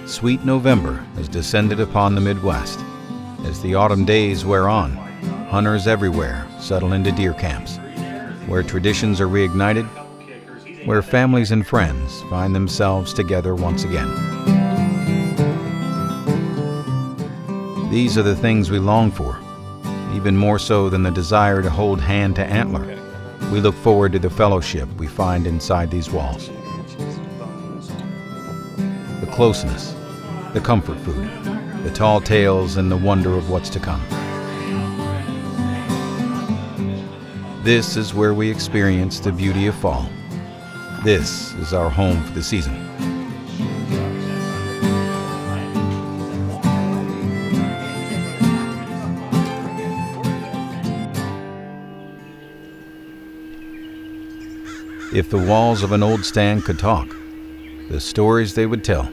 Sweet November has descended upon the Midwest. As the autumn days wear on, hunters everywhere settle into deer camps, where traditions are reignited, where families and friends find themselves together once again. These are the things we long for, even more so than the desire to hold hand to antler. We look forward to the fellowship we find inside these walls. The closeness, the comfort food, the tall tales, and the wonder of what's to come. This is where we experience the beauty of fall. This is our home for the season. If the walls of an old stand could talk, the stories they would tell.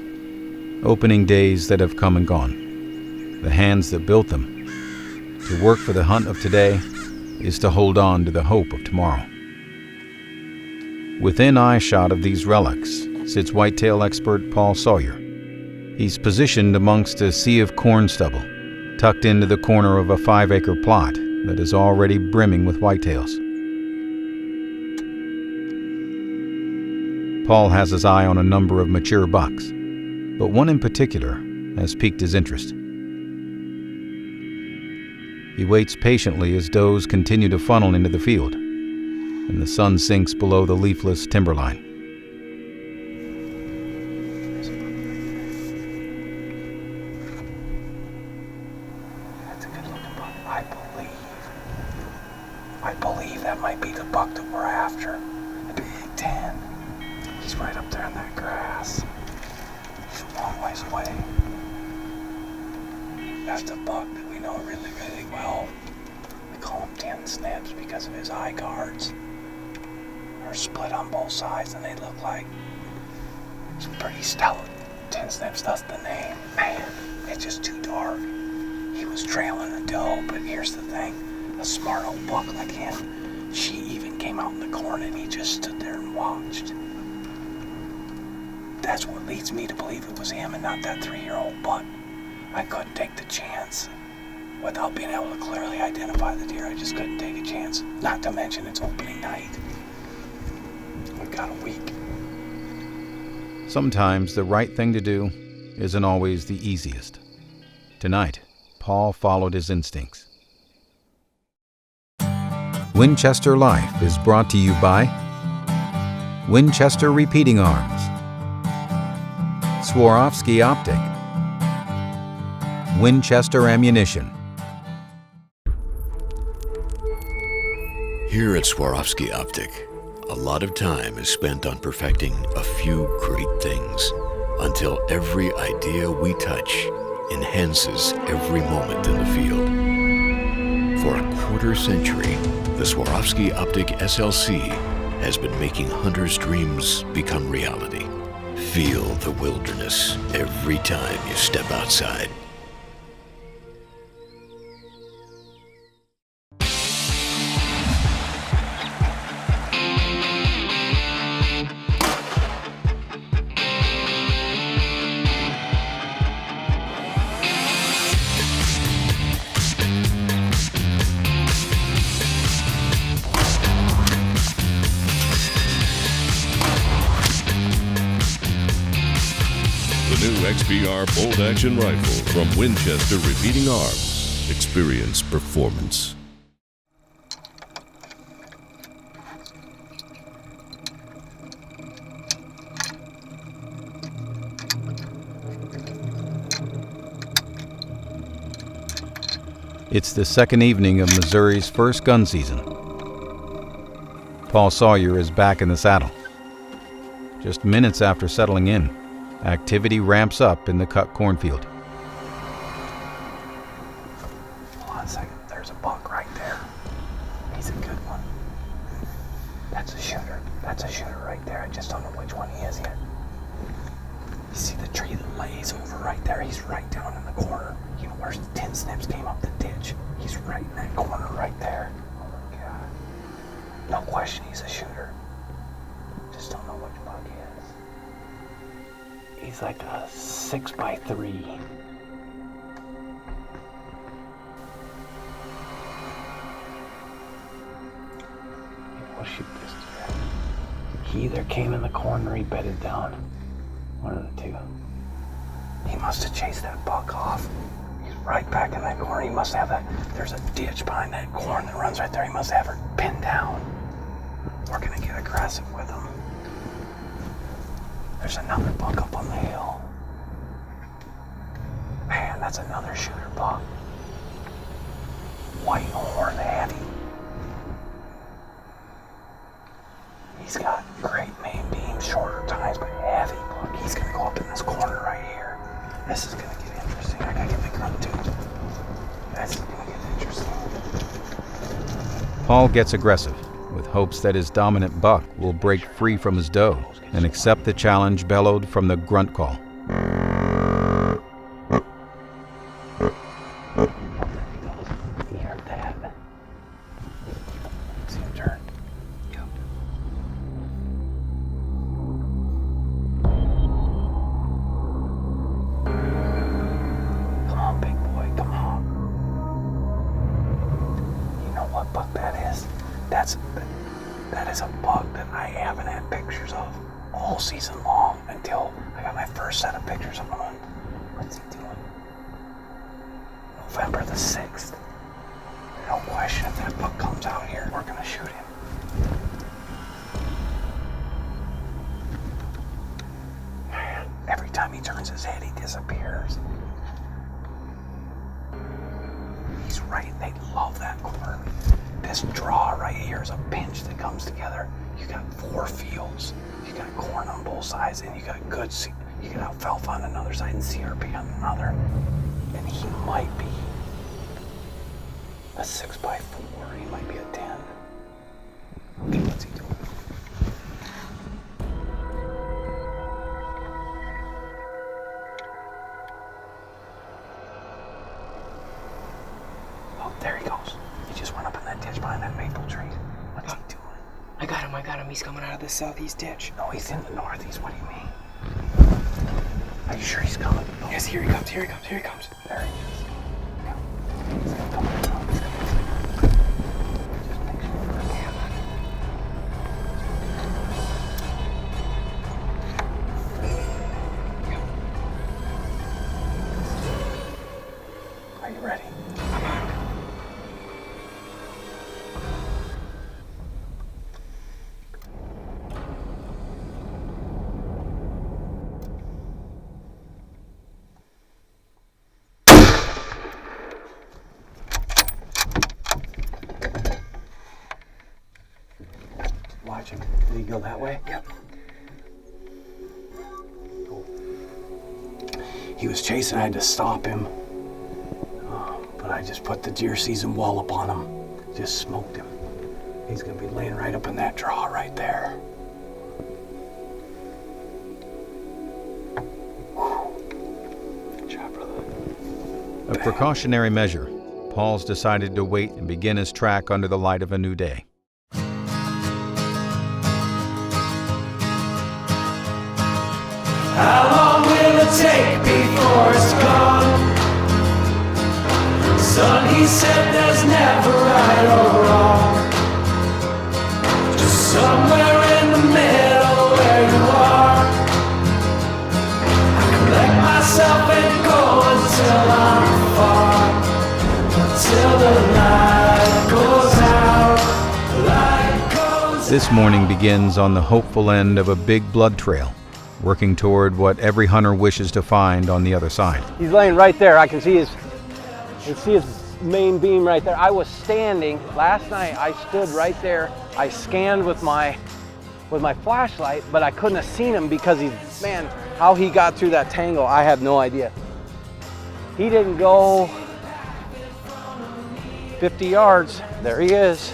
Opening days that have come and gone. The hands that built them. To work for the hunt of today is to hold on to the hope of tomorrow. Within eyeshot of these relics sits whitetail expert Paul Sawyer. He's positioned amongst a sea of corn stubble, tucked into the corner of a 5-acre plot that is already brimming with whitetails. Paul has his eye on a number of mature bucks, but one in particular has piqued his interest. He waits patiently as does continue to funnel into the field, and the sun sinks below the leafless timberline. That's a good looking buck. I believe that might be the buck that we're after. A big 10. He's right up there in that grass. He's a long ways away. That's the buck that we know really, really well. We call him 10 snips because of his eye guards. They're split on both sides and they look like some pretty stout. 10 snips, that's the name. Man, it's just too dark. He was trailing a doe, but here's the thing. A smart old buck like him, she even came out in the corn and he just stood there and watched. That's what leads me to believe it was him and not that 3-year-old buck. I couldn't take the chance. Without being able to clearly identify the deer, I just couldn't take a chance. Not to mention it's opening night. We've got a week. Sometimes the right thing to do isn't always the easiest. Tonight, Paul followed his instincts. Winchester Life is brought to you by Winchester Repeating Arms, Swarovski Optic, Winchester Ammunition. Here at Swarovski Optic, a lot of time is spent on perfecting a few great things until every idea we touch enhances every moment in the field. For a quarter century, the Swarovski Optic SLC has been making hunters' dreams become reality. Feel the wilderness every time you step outside. New XPR bolt-action rifle from Winchester Repeating Arms. Experience performance. It's the second evening of Missouri's first gun season. Paul Sawyer is back in the saddle. Just minutes after settling in, activity ramps up in the cut cornfield. there. He's right down in the corner. You know where the tin snips came up the ditch? He's right in that corner right there. Oh my God. No question he's a shooter. Just don't know which buck he is. He's like a 6x3. We'll shoot this guy. He either came in the corner or he bedded down. One of the two. He must have chased that buck off. He's right back in that corner. He must have that. There's a ditch behind that corn that runs right there. He must have her pinned down. We're gonna get aggressive with him. There's another buck up on the hill. Man, that's another shooter buck. White horn, heavy. He's got great main beam, shorter tines, but heavy. Look, he's gonna go up in this corner right here. This is gonna get interesting. I gotta get my gun too. This is gonna get interesting. Paul gets aggressive, with hopes that his dominant buck will break free from his doe and accept the challenge bellowed from the grunt call. He heard that. See him turn. Go. Come on, big boy, come on. You know what buck that is? That is a buck that I haven't had pictures of all season long until I got my first set of pictures of him. What's he doing? November the 6th. No question, if that buck comes out here, we're gonna shoot him. Man, every time he turns his head, he disappears. He's right, they love that corner. This draw right here is a pinch that comes together. You got 4 fields. You got corn on both sides, and you got you got alfalfa on another side and CRP on another. And he might be a 6x4. He might be a 10. Okay, what's he doing? Oh, there he goes. He just went up in that ditch behind that maple tree. What's he doing? I got him. He's coming out of the southeast ditch. No, he's in the northeast. What do you mean? Are you sure he's coming? Oh. Yes, here he comes. There he is. Yeah. He's gonna come right now. Just make sure. Are you ready? I'm on. Watch him. Did he go that way? Yep. Cool. He was chasing. I had to stop him. But I just put the deer season wall up on him. Just smoked him. He's gonna be laying right up in that draw right there. Whew. Good job, brother. A precautionary measure, Paul's decided to wait and begin his track under the light of a new day. How long will it take before it's gone? Son, he said there's never right or wrong. Just somewhere in the middle where you are. I collect myself and go until I'm far. Until the light goes out. Light goes This morning begins on the hopeful end of a big blood trail, working toward what every hunter wishes to find on the other side. He's laying right there. I can see his main beam right there. I was standing last night. I stood right there. I scanned with my flashlight, but I couldn't have seen him because how he got through that tangle, I have no idea. He didn't go 50 yards. There he is.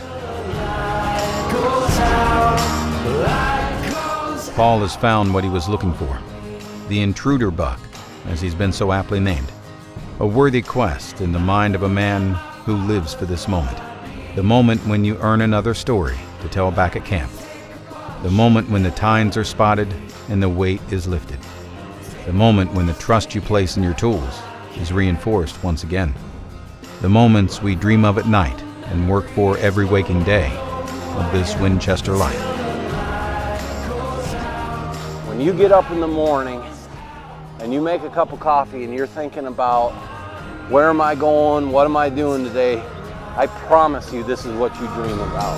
Paul has found what he was looking for, the Intruder buck, as he's been so aptly named. A worthy quest in the mind of a man who lives for this moment. The moment when you earn another story to tell back at camp. The moment when the tines are spotted and the weight is lifted. The moment when the trust you place in your tools is reinforced once again. The moments we dream of at night and work for every waking day of this Winchester life. When you get up in the morning and you make a cup of coffee and you're thinking about where am I going, what am I doing today, I promise you this is what you dream about.